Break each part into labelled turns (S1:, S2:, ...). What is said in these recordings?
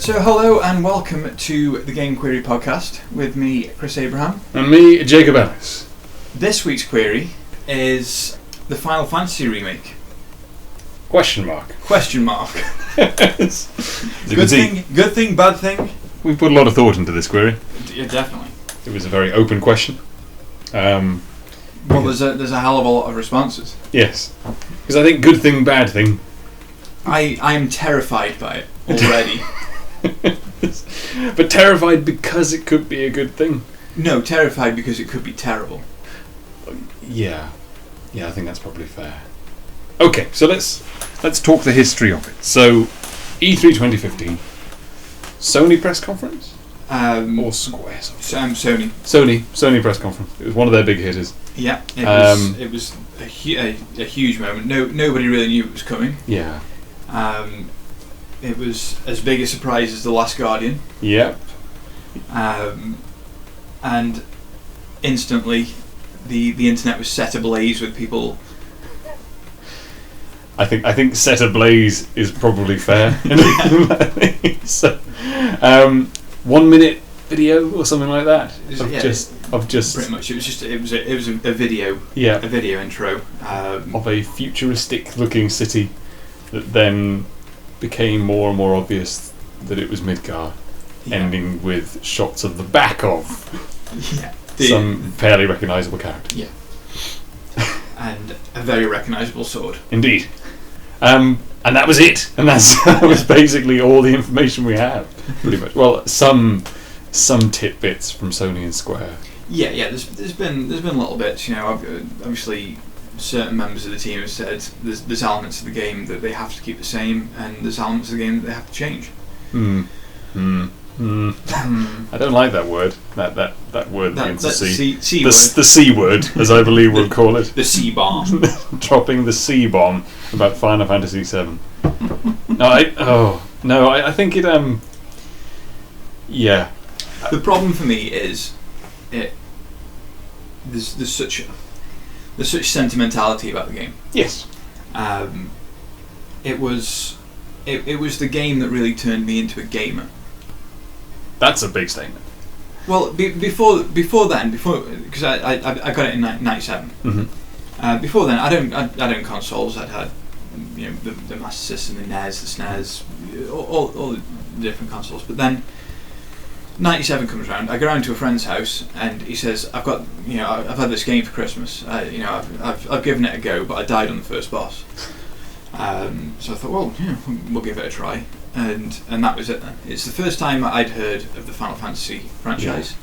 S1: So hello and welcome to the Game Query podcast with me, Chris Abraham.
S2: And me, Jacob Ellis.
S1: This week's query is the Final Fantasy Remake.
S2: Question mark.
S1: Good thing, bad thing?
S2: We put a lot of thought into this query.
S1: Yeah, definitely.
S2: It was a very open question.
S1: Well, there's a hell of a lot of responses.
S2: Yes. Because I think good thing, bad thing.
S1: I am terrified by it already.
S2: But terrified because it could be a good thing.
S1: No, terrified because it could be terrible.
S2: Yeah, I think that's probably fair. Okay, so let's talk the history of it. So, E3 2015, Sony press conference? Or Square?
S1: Sony.
S2: Sony press conference. It was one of their big hitters.
S1: Yeah, it was a huge moment. Nobody really knew it was coming.
S2: Yeah.
S1: It was as big a surprise as The Last Guardian.
S2: Yep.
S1: And instantly, the internet was set ablaze with people.
S2: I think set ablaze is probably fair. So, 1 minute video or something like that of just
S1: pretty much. It was a video.
S2: Yeah.
S1: A video intro
S2: of a futuristic looking city that then became more and more obvious that it was Midgar, ending with shots of the back of some fairly recognisable character.
S1: Yeah. And a very recognisable sword.
S2: Indeed. And that was it. And that was basically all the information we have, pretty much. Well, some tidbits from Sony and Square.
S1: Yeah. There's been little bits. You know, obviously, certain members of the team have said there's elements of the game that they have to keep the same, and there's elements of the game that they have to change.
S2: I don't like that word. That word begins to C.
S1: C
S2: the C word, as I believe we'll call it.
S1: The C bomb.
S2: Dropping the C bomb about Final Fantasy VII. I think it. Yeah.
S1: The problem for me is there's such sentimentality about the game.
S2: Yes.
S1: It was the game that really turned me into a gamer. That's
S2: a big statement.
S1: Well, before then, because I got it in '97.
S2: Mm-hmm.
S1: Before then, I'd owned consoles. I'd had the Master System, the NES, the SNES, all the different consoles. But then '97 comes around. I go around to a friend's house, and he says, "I've had this game for Christmas. I've given it a go, but I died on the first boss." So I thought, well, we'll give it a try. And that was it then. It's the first time I'd heard of the Final Fantasy franchise.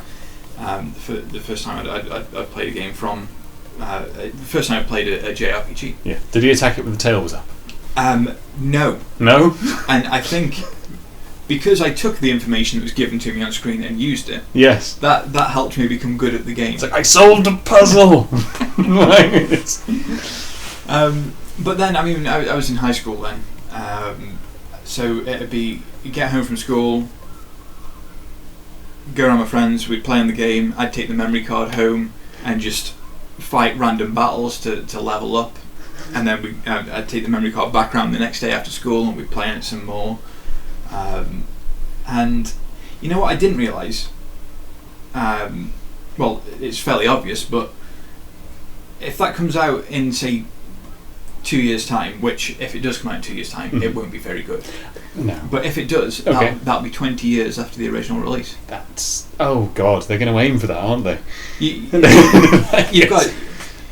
S1: Yeah. The first time I'd played a game from... the first time I played a JRPG.
S2: Yeah. Did he attack it with the tail was up?
S1: No.
S2: No?
S1: And I think because I took the information that was given to me on screen and used it,
S2: yes,
S1: that helped me become good at the game.
S2: It's like, I solved a puzzle!
S1: But then, I was in high school then. So it'd be, you get home from school, go around with friends, we'd play on the game, I'd take the memory card home and just fight random battles to level up, and then I'd take the memory card back around the next day after school and we'd play on it some more. And you know what I didn't realise? Well, it's fairly obvious, but if that comes out in, say, 2 years' time, which if it does come out in 2 years' time, it won't be very good. No. But if it does, that'll be 20 years after the original release.
S2: Oh god, they're going to aim for that, aren't they?
S1: You've got...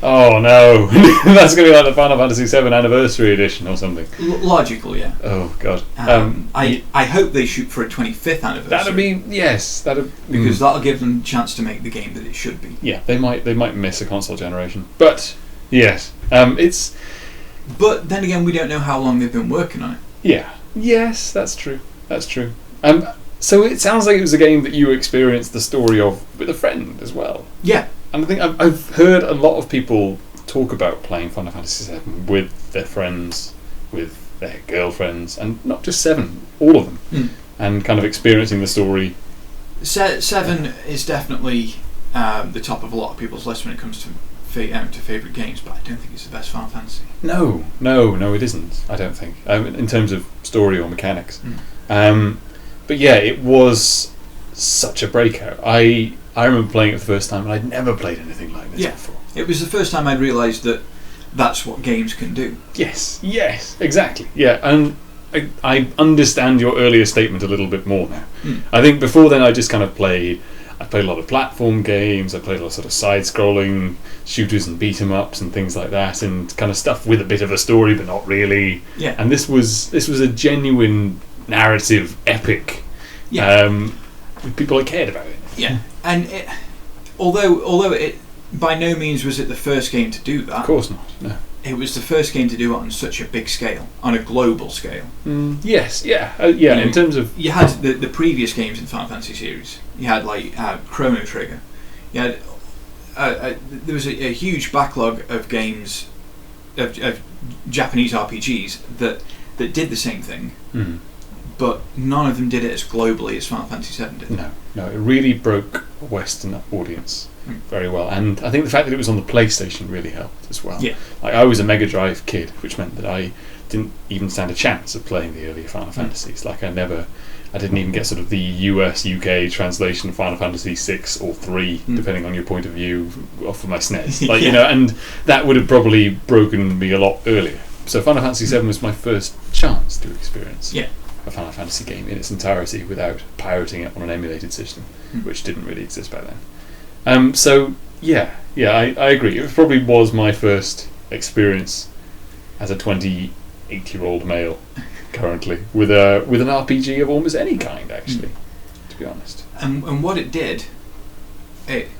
S2: Oh no, that's going to be like the Final Fantasy VII Anniversary Edition or something.
S1: Logical, yeah.
S2: Oh god.
S1: I hope they shoot for a 25th anniversary.
S2: That'd be, yes,
S1: because that'll give them a chance to make the game that it should be.
S2: Yeah, they might miss a console generation, but yes, it's.
S1: But then again, we don't know how long they've been working on it.
S2: Yeah. Yes, that's true. So it sounds like it was a game that you experienced the story of with a friend as well. Yeah. And I think I've heard a lot of people talk about playing Final Fantasy VII with their friends, with their girlfriends, and not just 7, all of them, and kind of experiencing the story.
S1: 7 is definitely the top of a lot of people's list when it comes to favourite games, but I don't think it's the best Final Fantasy. No,
S2: it isn't. I don't think in terms of story or mechanics. But yeah, it was such a breakout. I remember playing it for the first time, and I'd never played anything like this before.
S1: It was the first time I'd realised that that's what games can do.
S2: Yes, exactly. Yeah, and I understand your earlier statement a little bit more now. I think before then I just kind of played a lot of platform games, I played a lot of sort of side-scrolling shooters and beat-em-ups and things like that, and kind of stuff with a bit of a story but not really. Yeah. And this was a genuine narrative epic. Yeah. With people that cared about it.
S1: Yeah. And although it by no means was it the first game to do that.
S2: Of course not. No.
S1: It was the first game to do it on such a big scale, on a global scale.
S2: Yes, in terms of...
S1: You had the previous games in Final Fantasy series. You had, like, Chrono Trigger. You had... there was a huge backlog of games, of Japanese RPGs, that did the same thing, but none of them did it as globally as Final Fantasy VII did.
S2: No, it really broke a Western audience very well, and I think the fact that it was on the PlayStation really helped as well. Yeah. Like, I was a Mega Drive kid, which meant that I didn't even stand a chance of playing the earlier Final Fantasies. Like, I didn't even get sort of the US UK translation of Final Fantasy 6 or 3, depending on your point of view, off of my SNES. Like, and that would have probably broken me a lot earlier. So Final Fantasy VII was my first chance to experience a Final Fantasy game in its entirety without pirating it on an emulated system, which didn't really exist back then. I agree. It probably was my first experience as a 28-year-old male currently with an RPG of almost any kind, actually, to be honest.
S1: And what it did, it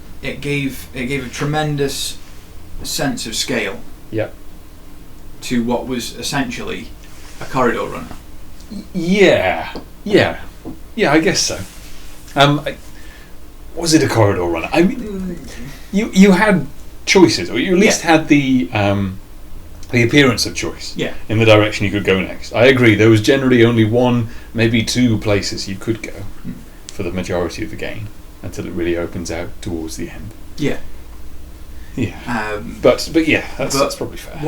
S1: gave a tremendous sense of scale.
S2: Yep.
S1: To what was essentially a corridor runner.
S2: Yeah, I guess so. Was it a corridor runner? I mean, you had choices, or you at least had the appearance of choice in the direction you could go next. I agree, there was generally only one, maybe two places you could go for the majority of the game, until it really opens out towards the end. Yeah. But that's probably fair.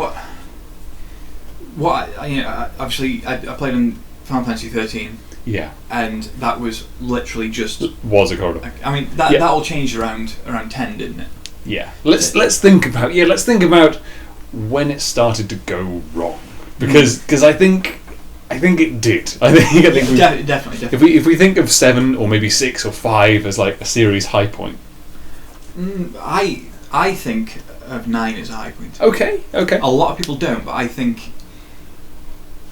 S1: Obviously I played on Final Fantasy 13.
S2: Yeah.
S1: And that was literally just...
S2: was a corridor.
S1: I mean, that all changed around 10, didn't it?
S2: Yeah. Let's think about when it started to go wrong, because I think it did. I think
S1: definitely.
S2: If we think of 7 or maybe 6 or 5 as like a series high point,
S1: I think of 9 as a high point.
S2: Okay.
S1: A lot of people don't, but I think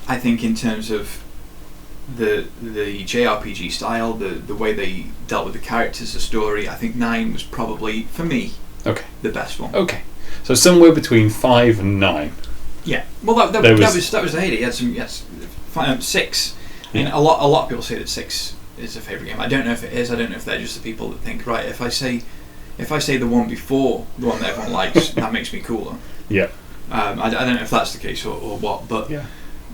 S1: in terms of the JRPG style, the way they dealt with the characters, the story, I think 9 was probably, for me, the best one.
S2: Okay, so somewhere between 5 and 9.
S1: Yeah, well that was the heyday. You had 6. I mean, a lot of people say that 6 is a favourite game. I don't know if it is. I don't know if they're just the people that think, right, if I say the one before the one that everyone likes, that makes me cooler.
S2: Yeah.
S1: I don't know if that's the case or what, but yeah.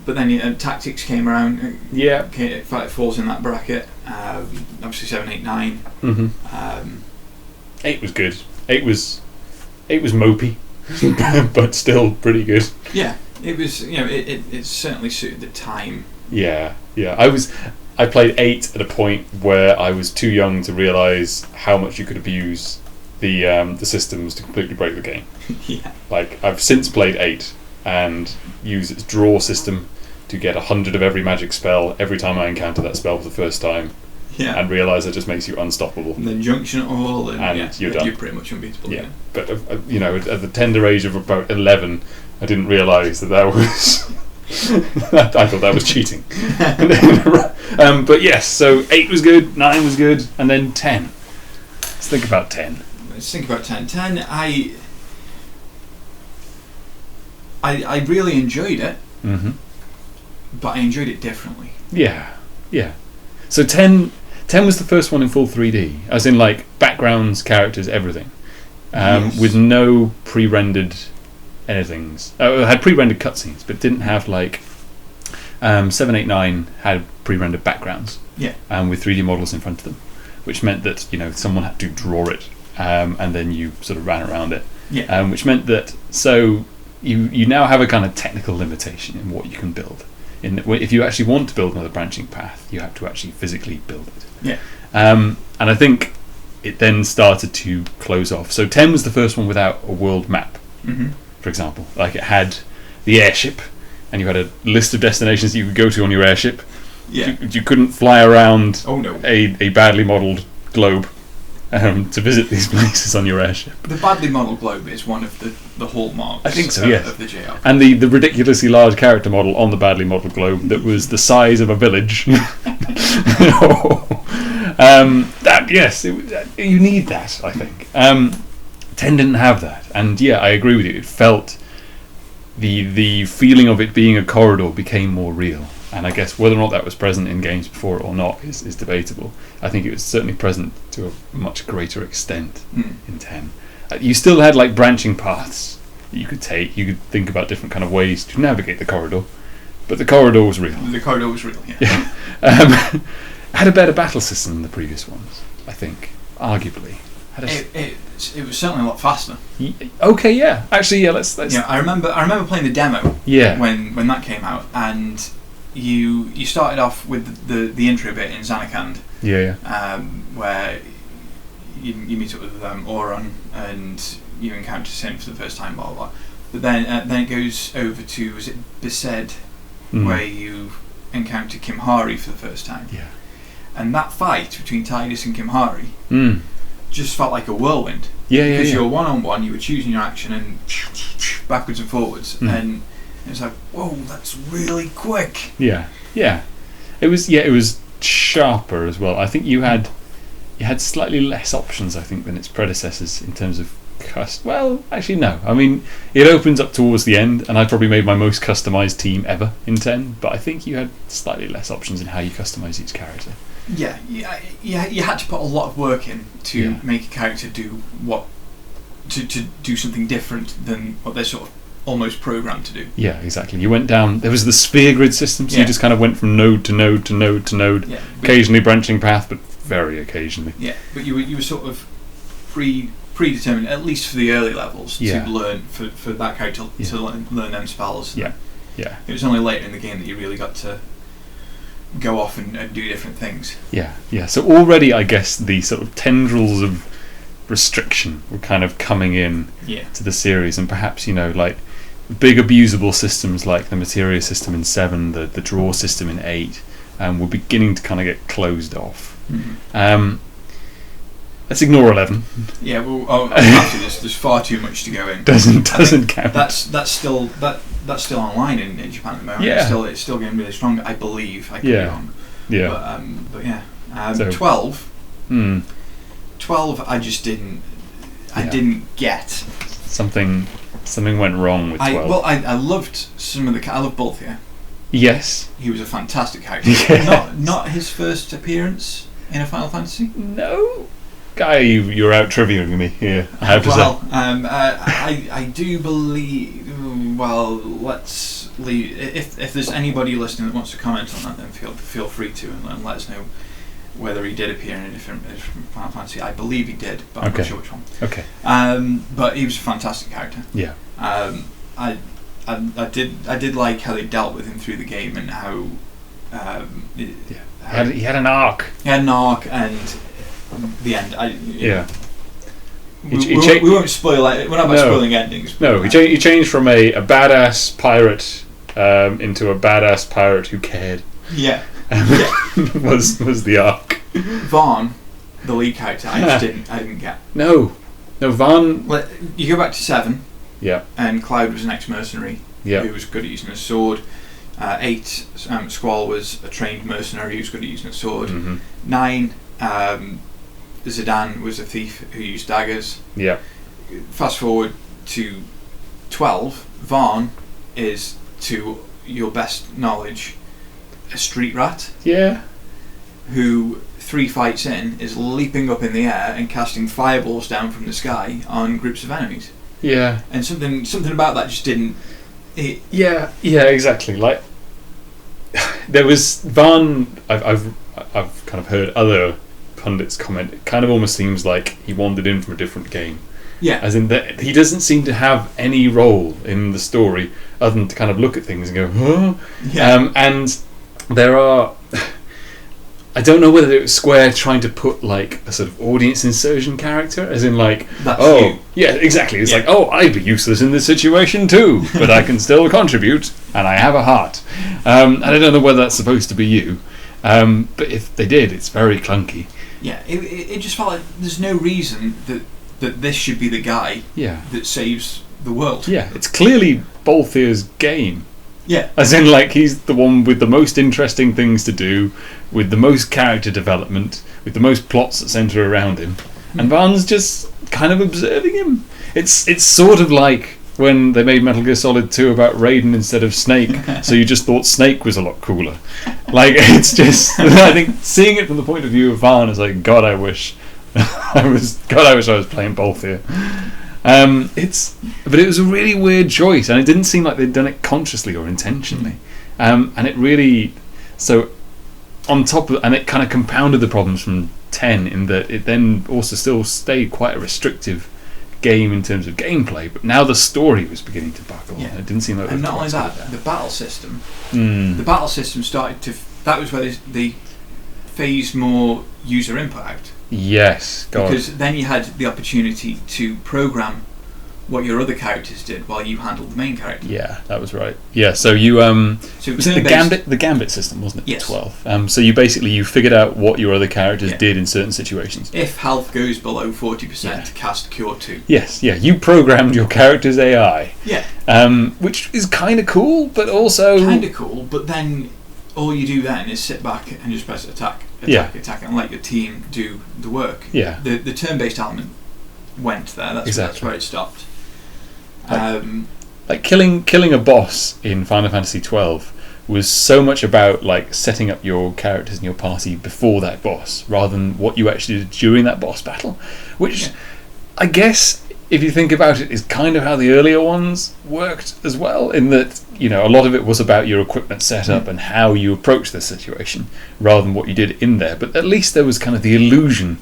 S1: But then Tactics came around. Yeah. It falls in that bracket. Obviously 7, 8, 9.
S2: Mm-hmm. 8 was good. 8 was mopey, but still pretty good.
S1: Yeah. It was. It certainly suited the time.
S2: Yeah. I played 8 at a point where I was too young to realise how much you could abuse the systems to completely break the game.
S1: Yeah.
S2: Like, I've since played 8 and use its draw system to get 100 of every magic spell every time I encounter that spell for the first time. Yeah. And realise it just makes you unstoppable.
S1: And then junction it all, and
S2: you're done.
S1: You're pretty much unbeatable.
S2: Yeah. But at the tender age of about 11, I didn't realise that was. I thought that was cheating. But yes, so 8 was good, 9 was good, and then 10. Let's think about 10.
S1: 10. I really enjoyed it, but I enjoyed it differently.
S2: Yeah. So 10 was the first one in full 3D, as in like backgrounds, characters, everything, yes. With no pre-rendered anythings. It had pre-rendered cutscenes, but didn't have like 7, 8, 9 had pre-rendered backgrounds.
S1: Yeah.
S2: With 3D models in front of them, which meant that someone had to draw it, and then you sort of ran around it.
S1: Yeah.
S2: Which meant that you now have a kind of technical limitation in what you can build. If you actually want to build another branching path, you have to actually physically build it.
S1: Yeah.
S2: And I think it then started to close off. So 10 was the first one without a world map, for example. Like, it had the airship, and you had a list of destinations you could go to on your airship.
S1: Yeah.
S2: You couldn't fly around
S1: a
S2: badly modelled globe to visit these places on your airship.
S1: The badly modelled globe is one of the hallmarks,
S2: I think so, yes,
S1: of the JRPG.
S2: And the ridiculously large character model on the badly modelled globe that was the size of a village. You need that, I think. 10 didn't have that, and yeah, I agree with you. It felt the feeling of it being a corridor became more real. And I guess whether or not that was present in games before or not is debatable. I think it was certainly present to a much greater extent in 10. You still had like branching paths that you could take. You could think about different kind of ways to navigate the corridor, but the corridor was real.
S1: The corridor was real, yeah.
S2: Had a better battle system than the previous ones, I think, arguably.
S1: It was certainly a lot faster.
S2: Okay, yeah. Actually, yeah. Let's.
S1: Yeah, I remember playing the demo.
S2: Yeah.
S1: When that came out, and you started off with the intro bit in Zanarkand.
S2: Yeah.
S1: Where you meet up with Auron and you encounter Sin for the first time, blah blah blah. But then it goes over to, was it Besaid, where you encounter Kimhari for the first time.
S2: Yeah.
S1: And that fight between Tidus and Kimhari just felt like a whirlwind. Because you're one-on-one, you were choosing your action and backwards and forwards, and it's like, whoa, that's really quick.
S2: Yeah. It was sharper as well. I think you had slightly less options, I think, than its predecessors in terms of well, actually no. I mean, it opens up towards the end, and I probably made my most customized team ever in 10. But I think you had slightly less options in how you customize each character.
S1: Yeah. You had to put a lot of work in to make a character do to do something different than what they're sort of almost programmed to do.
S2: Yeah, exactly. You went down. There was the sphere grid system, so you just kind of went from node to node to node to node. Yeah, occasionally branching path, but very occasionally.
S1: Yeah, but you were sort of predetermined, at least for the early levels, to learn for that character to learn them spells.
S2: Yeah.
S1: It was only later in the game that you really got to go off and do different things.
S2: Yeah. So already, I guess the sort of tendrils of restriction were kind of coming in to the series, and perhaps like big abusable systems like the materia system in 7, the draw system in 8, were beginning to kind of get closed off. Let's ignore 11.
S1: Yeah, well, there's far too much to go in.
S2: Doesn't count.
S1: That's still online in Japan at the moment.
S2: Yeah.
S1: It's still getting really strong. I believe. I could be wrong.
S2: Yeah.
S1: But yeah. 12. 12. I just didn't. I didn't get.
S2: Something went wrong with 12.
S1: I loved some of the. I loved Balthier.
S2: Yes.
S1: He was a fantastic character. Yes. Not his first appearance in a Final Fantasy.
S2: No. Guy, you're out triviaing me here. I have to say.
S1: I do believe. Well, let's leave. If there's anybody listening that wants to comment on that, then feel free to and let us know whether he did appear in a different Final Fantasy. I believe he did, but I'm not sure which one.
S2: Okay.
S1: But he was a fantastic character.
S2: Yeah.
S1: I did like how they dealt with him through the game and how.
S2: He had an arc.
S1: He had an arc and. The end.
S2: We
S1: won't spoil it. We're not about spoiling endings.
S2: No, he changed from a badass pirate into a badass pirate who cared.
S1: Yeah.
S2: was the arc.
S1: Vaughn, the lead character, I didn't get.
S2: No, Vaughn.
S1: You go back to 7.
S2: Yeah.
S1: And Cloud was an ex-mercenary.
S2: Yeah.
S1: Who was good at using a sword. 8, Squall was a trained mercenary who was good at using a sword. 9. Zidane was a thief who used daggers.
S2: Yeah.
S1: Fast forward to 12. Vaughn is, to your best knowledge, a street rat.
S2: Yeah.
S1: Who 3 fights in is leaping up in the air and casting fireballs down from the sky on groups of enemies.
S2: Yeah.
S1: And something about that just didn't.
S2: Yeah, exactly. Like there was Vaughn. I've kind of heard other pundits comment. It kind of almost seems like he wandered in from a different game,
S1: Yeah.
S2: As in that he doesn't seem to have any role in the story other than to kind of look at things and go, huh?
S1: Yeah.
S2: And there are... I don't know whether it was Square trying to put like a sort of audience insertion character, as in like,
S1: That's
S2: oh,
S1: you.
S2: yeah, exactly. It's like, oh, I'd be useless in this situation too, but I can still contribute, and I have a heart. And I don't know whether that's supposed to be you, but if they did, it's very clunky.
S1: Yeah, it just felt like there's no reason that this should be the guy that saves the world.
S2: Yeah, it's clearly Bolthier's game.
S1: Yeah.
S2: As in, like, he's the one with the most interesting things to do, with the most character development, with the most plots that centre around him. And Vaughn's just kind of observing him. It's sort of like when they made Metal Gear Solid 2 about Raiden instead of Snake, so you just thought Snake was a lot cooler. Like, it's just... I think seeing it from the point of view of Vaughn is like, God, I wish I was playing Bolthier. But it was a really weird choice, and it didn't seem like they'd done it consciously or intentionally. And it really, so on top of, and it kind of compounded the problems from 10 in that it then also still stayed quite a restrictive game in terms of gameplay, but now the story was beginning to buckle.
S1: Yeah.
S2: It didn't seem like.
S1: And not only that, the battle system. The battle system started to. That was where they phased more user input out.
S2: Yes, God.
S1: Because then you had the opportunity to program what your other characters did while you handled the main character.
S2: Yeah, that was right. Yeah, so you
S1: so
S2: was it the gambit system, wasn't it?
S1: Yes.
S2: 12. So you figured out what your other characters did in certain situations.
S1: If health goes below 40%, cast Cure 2.
S2: Yes, yeah. You programmed your character's AI.
S1: Yeah.
S2: Which is kind of cool, but also
S1: kind of cool. But then all you do then is sit back and just press attack, and let your team do the work.
S2: Yeah.
S1: The turn-based element went there. That's where it stopped.
S2: Like killing a boss in Final Fantasy XII was so much about like setting up your characters and your party before that boss, rather than what you actually did during that boss battle. Which I guess, if you think about it, is kind of how the earlier ones worked as well, in that, you know, a lot of it was about your equipment setup and how you approach the situation rather than what you did in there. But at least there was kind of the illusion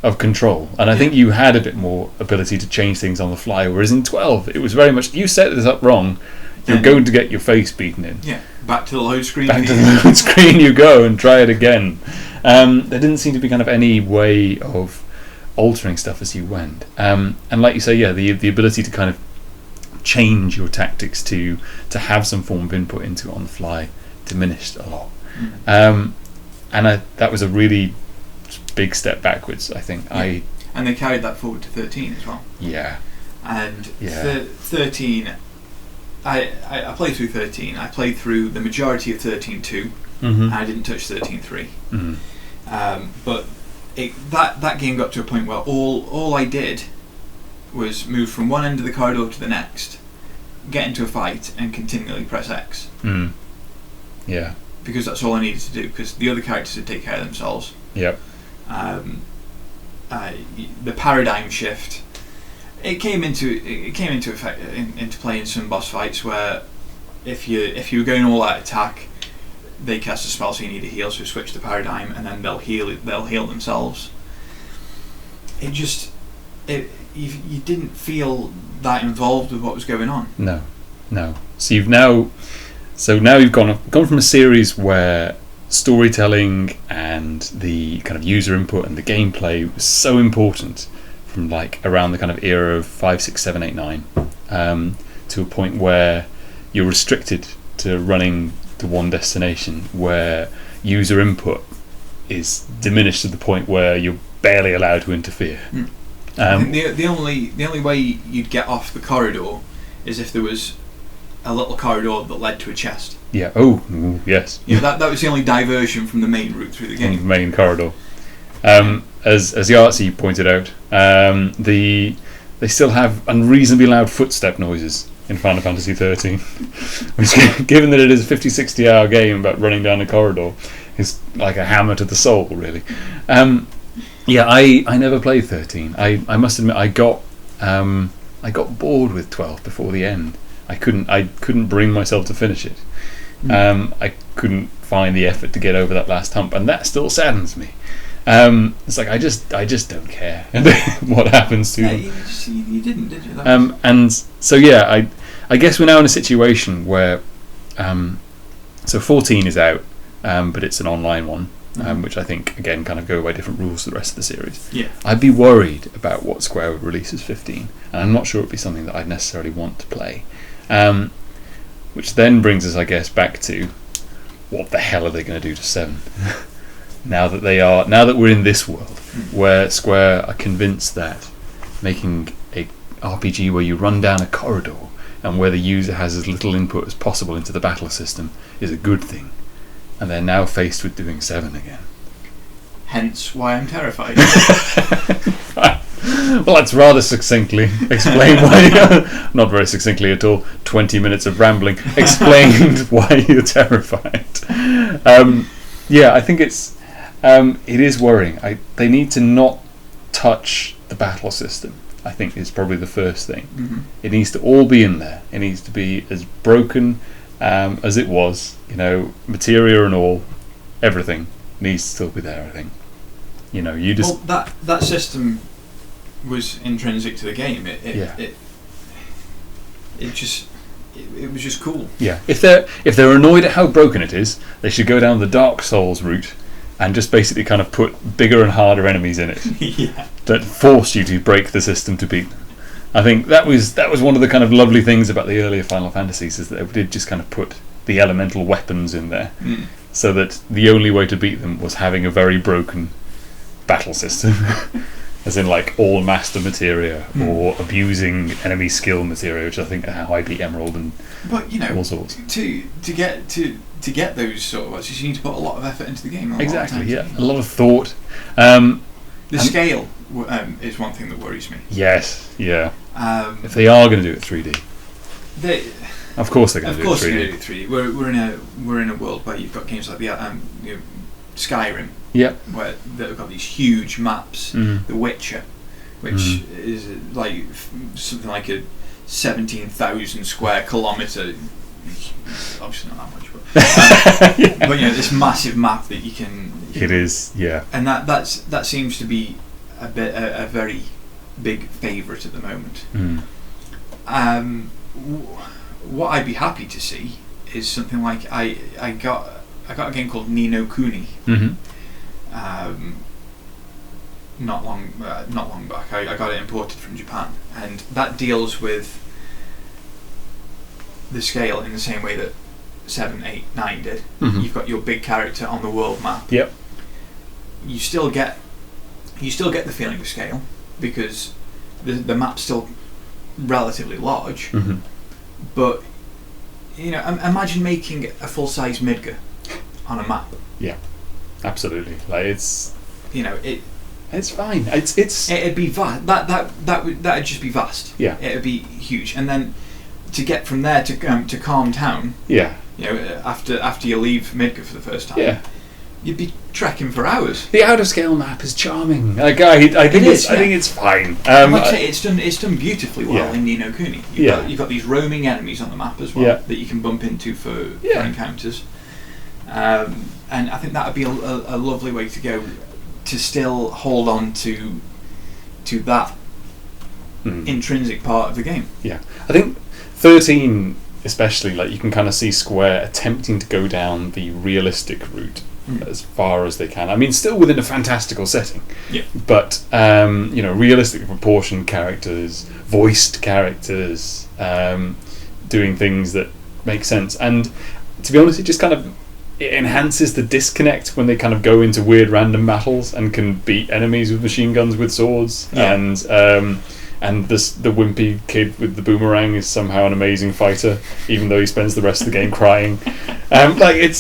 S2: of control, and I think you had a bit more ability to change things on the fly, whereas in 12 it was very much, you set this up wrong, you're going to get your face beaten in.
S1: Yeah, back to the load screen.
S2: Back to the load screen you go and try it again. There didn't seem to be kind of any way of altering stuff as you went, and like you say, the ability to kind of change your tactics to have some form of input into it on the fly diminished a lot. And that was a really big step backwards, I think.
S1: And they carried that forward to 13 as well.
S2: Yeah.
S1: And 13, I played through 13. I played through the majority of 13.2, and I didn't touch 13.3. But that game got to a point where all I did was move from one end of the corridor to the next, get into a fight, and continually press X.
S2: Yeah.
S1: Because that's all I needed to do, because the other characters would take care of themselves.
S2: Yep.
S1: The paradigm shift. It came into effect into play in some boss fights where if you were going all out attack, they cast a spell, so you need a heal, so switch the paradigm, and then they'll heal themselves. You didn't feel that involved with what was going on.
S2: No. So you've now gone from a series where storytelling and the kind of user input and the gameplay was so important, from like around the kind of era of 5, 6, 7, 8, 9, to a point where you're restricted to running to one destination, where user input is diminished to the point where you're barely allowed to interfere.
S1: I think the only way you'd get off the corridor is if there was a little corridor that led to a chest.
S2: Yeah. Oh, yes.
S1: Yeah, that was the only diversion from the main route through the game.
S2: The main corridor. As Yahtzee pointed out, they still have unreasonably loud footstep noises in Final Fantasy 13, which, given that it is a 50-60 hour game about running down a corridor, is like a hammer to the soul, really. I never played 13. I must admit, I got bored with 12 before the end. I couldn't bring myself to finish it. I couldn't find the effort to get over that last hump, and that still saddens me. It's like I just don't care what happens to them.
S1: You didn't, did you?
S2: And so I guess we're now in a situation where so 14 is out, but it's an online one, which I think again kind of go by different rules to the rest of the series.
S1: Yeah,
S2: I'd be worried about what Square would release as 15, and I'm not sure it'd be something that I'd necessarily want to play. Which then brings us, I guess, back to what the hell are they going to do to 7? now that we're in this world where Square are convinced that making a RPG where you run down a corridor and where the user has as little input as possible into the battle system is a good thing, and they're now faced with doing 7 again.
S1: Hence why I'm terrified.
S2: Well, let's rather succinctly explain why. Not very succinctly at all. 20 minutes of rambling explained why you're terrified. I think it is worrying. They need to not touch the battle system, I think, is probably the first thing.
S1: Mm-hmm.
S2: It needs to all be in there. It needs to be as broken as it was. Materia and all, everything needs to still be there, I think. You just...
S1: Well, that system was intrinsic to the game. It was just cool.
S2: Yeah. If they're annoyed at how broken it is, they should go down the Dark Souls route and just basically kind of put bigger and harder enemies in it.
S1: Yeah.
S2: That forced you to break the system to beat them. I think that was one of the kind of lovely things about the earlier Final Fantasies, is that they did just kind of put the elemental weapons in there, so that the only way to beat them was having a very broken battle system. As in, like, all master materia or abusing enemy skill materia, which I think are how I beat Emerald and all sorts.
S1: To get those sort of watches, you need to put a lot of effort into the game.
S2: Exactly, a lot of thought.
S1: The scale is one thing that worries me.
S2: Yes, yeah. If they are going to do it 3D, of course they're going to do it 3D.
S1: Of course they're going to do it 3D. We're in a world where you've got games like the Skyrim.
S2: Yep.
S1: Where they've got these huge maps. The Witcher, which is like something like a 17,000 square kilometre. Obviously not that much, but but this massive map that you can.
S2: It is, yeah.
S1: And that seems to be a very big favourite at the moment. What I'd be happy to see is something like I got a game called Ni no Kuni. Not long back. I got it imported from Japan, and that deals with the scale in the same way that 7, 8, 9 did. You've got your big character on the world map.
S2: Yep.
S1: You still get the feeling of scale because the map's still relatively large. But imagine making a full-size Midgar on a map.
S2: Yeah. Absolutely, like it's
S1: it's
S2: fine.
S1: It'd be vast. That'd just be vast.
S2: Yeah,
S1: it'd be huge. And then to get from there to Calm Town.
S2: Yeah,
S1: after you leave Midgar for the first time.
S2: Yeah,
S1: you'd be trekking for hours.
S2: The out of scale map is charming. Like I think it's fine.
S1: Like I say, it's done beautifully well in Ni no Kuni. You've got these roaming enemies on the map as well that you can bump into for encounters. And I think that would be a lovely way to go, to still hold on to that intrinsic part of the game.
S2: Yeah, I think 13 especially, like you can kind of see Square attempting to go down the realistic route as far as they can. I mean, still within a fantastical setting.
S1: Yeah.
S2: But realistic proportioned characters, voiced characters, doing things that make sense. And to be honest, it enhances the disconnect when they kind of go into weird random battles and can beat enemies with machine guns with swords, and the wimpy kid with the boomerang is somehow an amazing fighter, even though he spends the rest of the game crying. It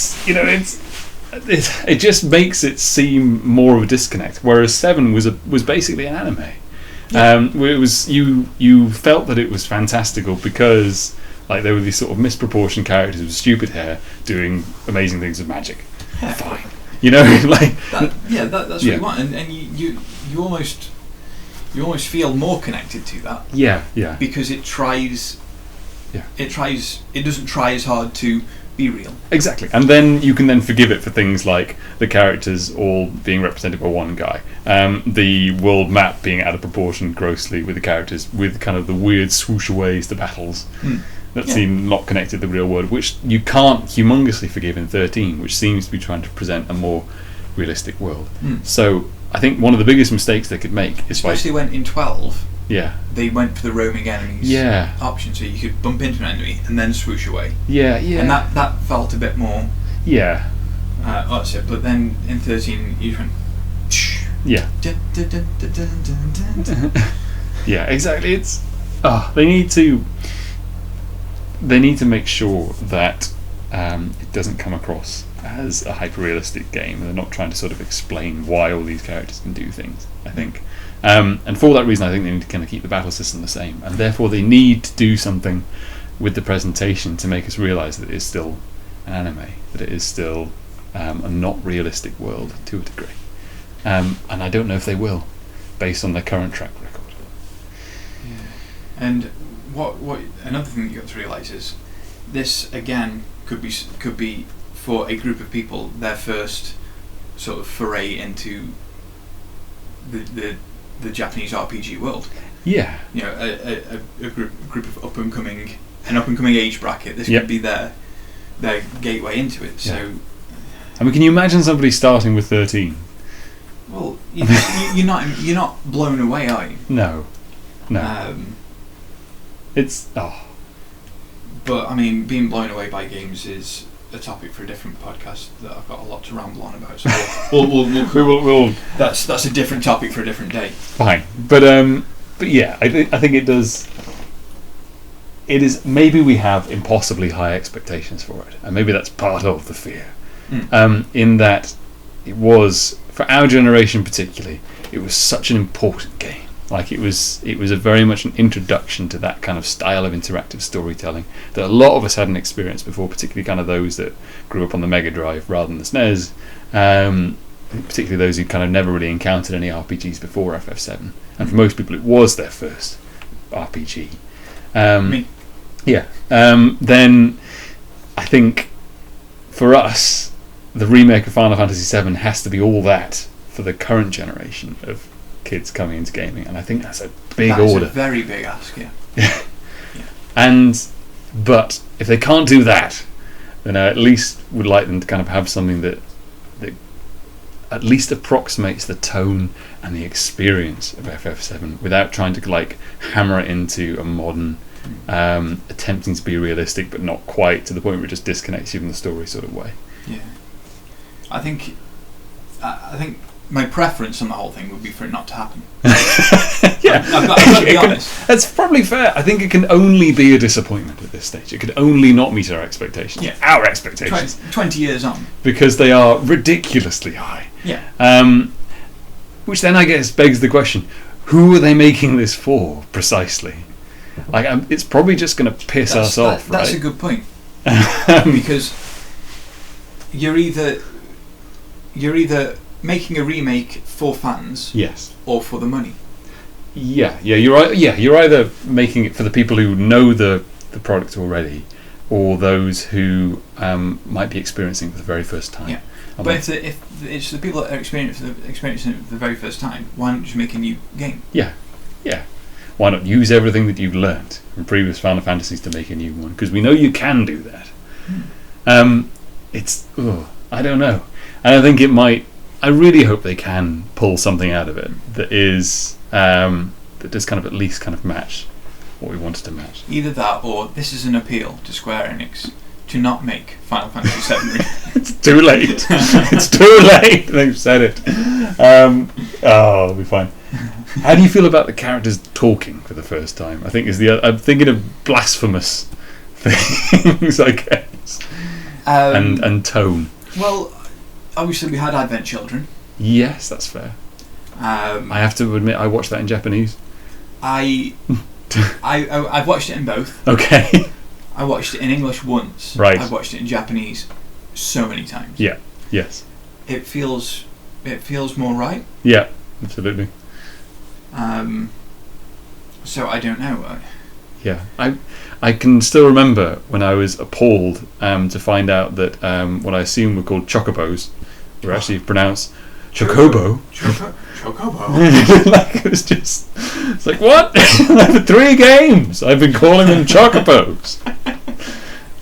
S2: just makes it seem more of a disconnect. Whereas 7 was basically an anime. It was you felt that it was fantastical because. Like there were these sort of misproportioned characters with stupid hair doing amazing things with magic.
S1: Yeah.
S2: Fine,
S1: that's what you want, and you almost feel more connected to that.
S2: Yeah, yeah.
S1: Because it tries. Yeah. It doesn't try as hard to be real.
S2: Exactly, and then you can then forgive it for things like the characters all being represented by one guy, the world map being out of proportion grossly with the characters, with kind of the weird swooshaways to battles that seem not connected to the real world, which you can't humongously forgive in 13, which seems to be trying to present a more realistic world. So I think one of the biggest mistakes they could make is
S1: especially when in 12
S2: they
S1: went for the roaming enemies option, so you could bump into an enemy and then swoosh away. And that felt a bit more but then in 13 you went
S2: exactly. It's they need to make sure that it doesn't come across as a hyper-realistic game. They're not trying to sort of explain why all these characters can do things, I think. And for that reason, I think they need to kind of keep the battle system the same. And therefore, they need to do something with the presentation to make us realise that it is still an anime, that it is still a not realistic world to a degree. And I don't know if they will, based on their current track record.
S1: And what another thing that you have to realise is this again could be for a group of people their first sort of foray into the Japanese RPG world.
S2: Yeah,
S1: you know, a group of up and coming age bracket. This could be their gateway into it. So,
S2: I mean, can you imagine somebody starting with 13?
S1: Well, you're not blown away, are you?
S2: No.
S1: But I mean, being blown away by games is a topic for a different podcast that I've got a lot to ramble on about. So we'll that's a different topic for a different day.
S2: Fine, but yeah, I think it does. It is, maybe we have impossibly high expectations for it, and maybe that's part of the fear. In that it was, for our generation particularly, it was such an important game. Like it was a very much an introduction to that kind of style of interactive storytelling that a lot of us hadn't experienced before, particularly kind of those that grew up on the Mega Drive rather than the SNES, particularly those who kind of never really encountered any RPGs before FF7. And for most people it was their first RPG.
S1: Me.
S2: Then I think for us the remake of Final Fantasy VII has to be all that for the current generation of kids coming into gaming, and I think that's a big order.
S1: That's a very big ask, yeah.
S2: But if they can't do that, then I at least would like them to kind of have something that at least approximates the tone and the experience of FF7 without trying to like hammer it into a modern, attempting to be realistic but not quite to the point where it just disconnects you from the story sort of way.
S1: Yeah, I think my preference on the whole thing would be for it not to happen. I've got to be honest.
S2: That's probably fair. I think it can only be a disappointment at this stage. It could only not meet our expectations.
S1: Yeah.
S2: Our expectations.
S1: 20 years on.
S2: Because they are ridiculously high.
S1: Yeah.
S2: Which then I guess begs the question, who are they making this for, precisely? Like, it's probably just going to piss us off, right?
S1: That's a good point. Because you're either making a remake for fans,
S2: yes,
S1: or for the money.
S2: You're either making it for the people who know the product already, or those who might be experiencing it for the very first time.
S1: Yeah, but if it's the people that are experiencing it for the very first time, why not just make a new game?
S2: Yeah. Why not use everything that you've learned from previous Final Fantasies to make a new one? Because we know you can do that. I don't know. And I think it might. I really hope they can pull something out of it that is that does kind of at least kind of match what we wanted to match.
S1: Either that, or this is an appeal to Square Enix to not make Final Fantasy VII Remake.
S2: It's too late. It's too late. They've said it. It'll be fine. How do you feel about the characters talking for the first time? I think I'm thinking of blasphemous things, I guess, and tone.
S1: Well, obviously we had Advent Children.
S2: Yes, that's fair. I have to admit, I watched that in Japanese.
S1: I've watched it in both.
S2: Okay.
S1: I watched it in English once.
S2: Right.
S1: I've watched it in Japanese so many times.
S2: Yeah. Yes.
S1: It feels more right.
S2: Yeah, absolutely.
S1: So I don't know.
S2: Yeah, I can still remember when I was appalled to find out that what I assume were called chocobos were actually pronounced chocobo.
S1: Chocobo.
S2: Like it's like what? For 3 games I've been calling them chocobos.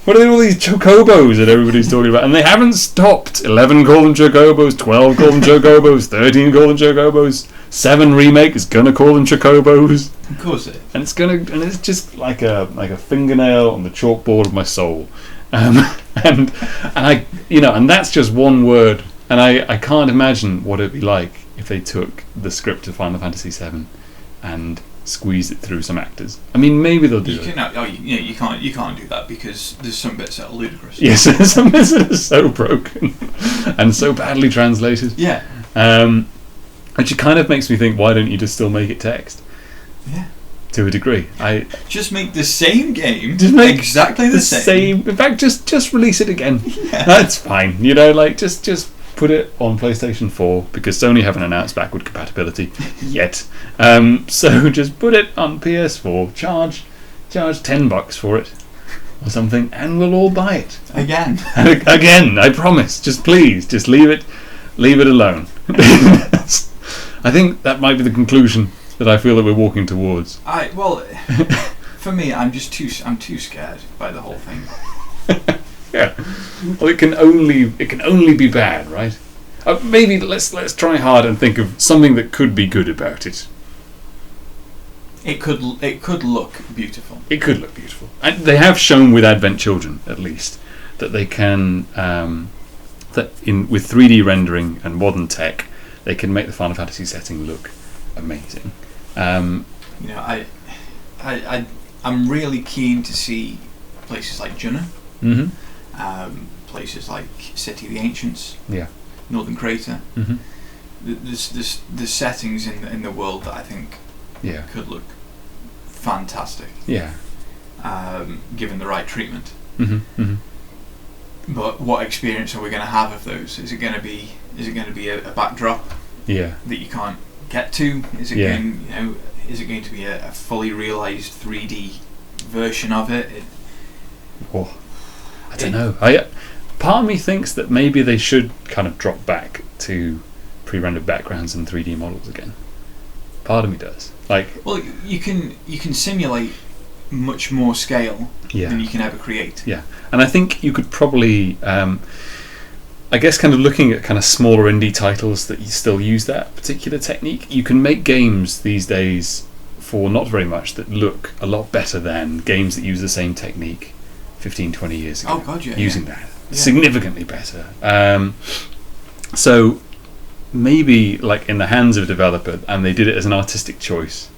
S2: What are all these chocobos that everybody's talking about? And they haven't stopped. 11 call them chocobos, 12 call them chocobos, 13 call them chocobos, 7 Remake is gonna call them chocobos.
S1: Of course it is.
S2: And it's just like a fingernail on the chalkboard of my soul. And I and that's just one word. And I can't imagine what it'd be like if they took the script of Final Fantasy VII and squeeze it through some actors. I mean, maybe they'll do it.
S1: You can't do that because there's some bits that are ludicrous.
S2: Yes, there's some bits that are so broken and so badly translated.
S1: Yeah.
S2: Which it kind of makes me think, why don't you just still make it text?
S1: Yeah.
S2: To a degree,
S1: just make the same game.
S2: Just make
S1: exactly the same.
S2: In fact, just release it again.
S1: Yeah.
S2: That's fine. Just put it on PlayStation 4 because Sony haven't announced backward compatibility yet. So just put it on PS4. Charge $10 for it or something, and we'll all buy it
S1: again.
S2: Again, I promise. Just leave it alone. I think that might be the conclusion that I feel that we're walking towards.
S1: For me, I'm too scared by the whole thing.
S2: Yeah. Well, it can only be bad, right? Maybe let's try hard and think of something that could be good about it.
S1: It could look beautiful.
S2: It could look beautiful, and they have shown with Advent Children, at least, that they can with 3D rendering and modern tech, they can make the Final Fantasy setting look amazing. I'm
S1: really keen to see places like Juno.
S2: Mm-hmm.
S1: Places like City of the Ancients, Northern Crater.
S2: Mm-hmm.
S1: There's settings in the world that I think could look fantastic.
S2: Yeah.
S1: Given the right treatment.
S2: Mm-hmm. Mm-hmm.
S1: But what experience are we going to have of those? Is it going to be a backdrop?
S2: Yeah.
S1: That you can't get to? Is it going to be a fully realised 3D version of it?
S2: I don't know. Part of me thinks that maybe they should kind of drop back to pre-rendered backgrounds and 3D models again. Part of me does.
S1: You can simulate much more scale than you can ever create.
S2: Yeah, and I think you could probably, I guess, kind of looking at kind of smaller indie titles that you still use that particular technique. You can make games these days for not very much that look a lot better than games that use the same technique 15, 20 years ago.
S1: Oh God, yeah.
S2: Using that. Significantly better. So maybe like in the hands of a developer and they did it as an artistic choice,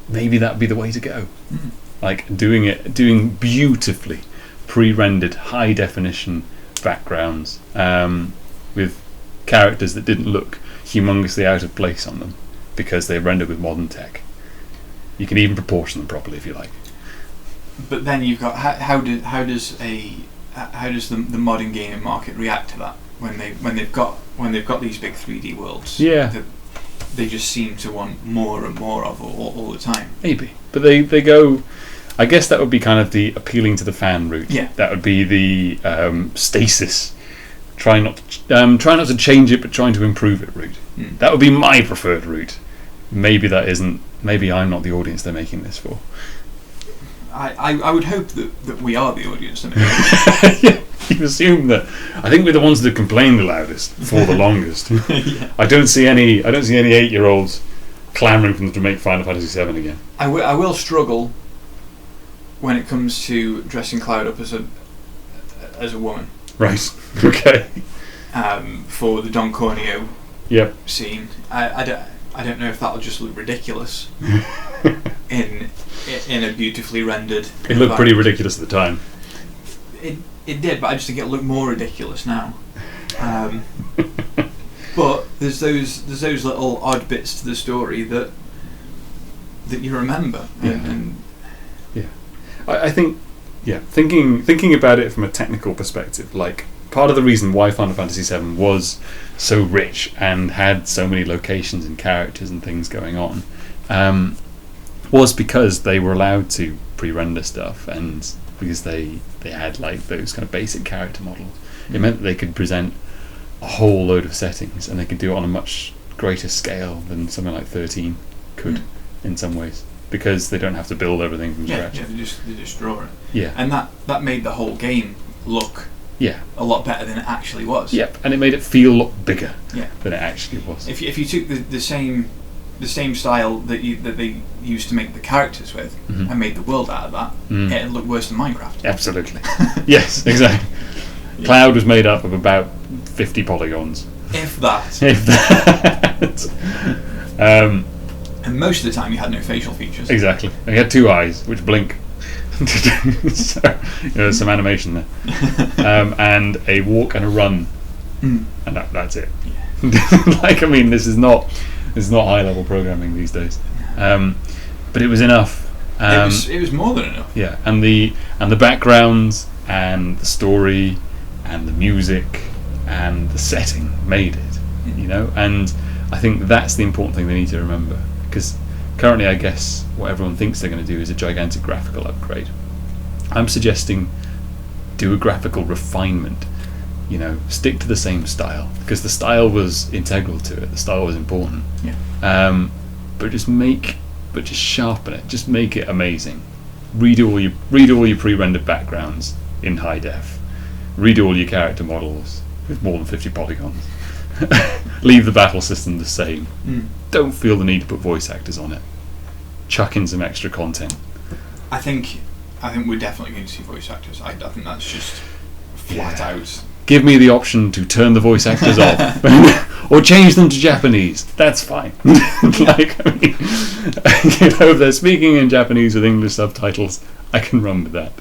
S2: maybe that'd be the way to go.
S1: Mm.
S2: Like doing beautifully pre-rendered high definition backgrounds with characters that didn't look humongously out of place on them because they're rendered with modern tech. You can even proportion them properly if you like. But
S1: then you've got how does the modern gaming market react to that when they've got these big 3D worlds?
S2: Yeah,
S1: that they just seem to want more and more of all the time.
S2: Maybe, but they go. I guess that would be kind of the appealing to the fan route.
S1: Yeah,
S2: that would be the stasis. Try not to change it, but trying to improve it route.
S1: Mm.
S2: That would be my preferred route. Maybe that isn't. Maybe I'm not the audience they're making this for.
S1: I would hope that we are the audience.
S2: Yeah, you assume that. I think we're the ones that complain the loudest for the longest.
S1: Yeah.
S2: I don't see any 8-year-olds clamouring for them to make Final Fantasy VII again.
S1: I will struggle when it comes to dressing Cloud up as a woman.
S2: Right. Okay.
S1: For the Don Corneo scene, I don't know if that'll just look ridiculous in a beautifully rendered.
S2: It looked pretty ridiculous at the time.
S1: It did, but I just think it'll look more ridiculous now. But there's those little odd bits to the story that you remember. And
S2: I think thinking about it from a technical perspective, like part of the reason why Final Fantasy VII was so rich and had so many locations and characters and things going on, was because they were allowed to pre-render stuff, and because they had like those kind of basic character models. It meant that they could present a whole load of settings, and they could do it on a much greater scale than something like 13 could in some ways, because they don't have to build everything from scratch.
S1: Yeah, they just draw it.
S2: Yeah,
S1: and that made the whole game look a lot better than it actually was.
S2: Yep, and it made it feel a lot bigger than it actually was.
S1: If you took the same style that they used to make the characters with and made the world out of that, it'd look worse than Minecraft.
S2: Absolutely. Yes, exactly. Cloud was made up of about 50 polygons.
S1: If that. And most of the time you had no facial features.
S2: Exactly. And you had 2 eyes, which blink. So, there's some animation there. And a walk and a run. And that's it. Yeah. This is not high level programming these days. But it was enough.
S1: It was more than enough.
S2: Yeah, and the backgrounds and the story and the music and the setting made it, and I think that's the important thing they need to remember, because currently I guess what everyone thinks they're going to do is a gigantic graphical upgrade. I'm suggesting do a graphical refinement, stick to the same style, because the style was integral to it, the style was important, but just sharpen it, just make it amazing. Redo all your pre-rendered backgrounds in high def, redo all your character models with more than 50 polygons. Leave the battle system the same. Don't feel the need to put voice actors on it. Chuck in some extra content.
S1: I think we're definitely going to see voice actors. I think that's just flat out.
S2: Give me the option to turn the voice actors off or change them to Japanese. That's fine. If they're speaking in Japanese with English subtitles, I can run with that.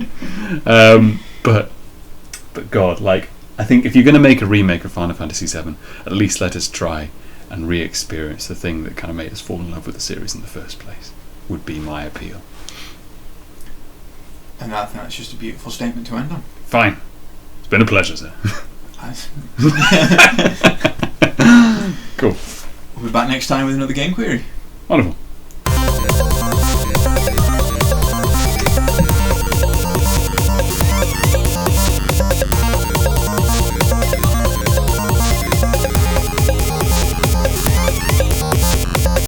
S2: But God, I think if you're going to make a remake of Final Fantasy VII, at least let us try and re-experience the thing that kind of made us fall in love with the series in the first place, would be my appeal.
S1: And I think that's just a beautiful statement to end on.
S2: Fine. It's been a pleasure, sir. Cool.
S1: We'll be back next time with another game query.
S2: Wonderful.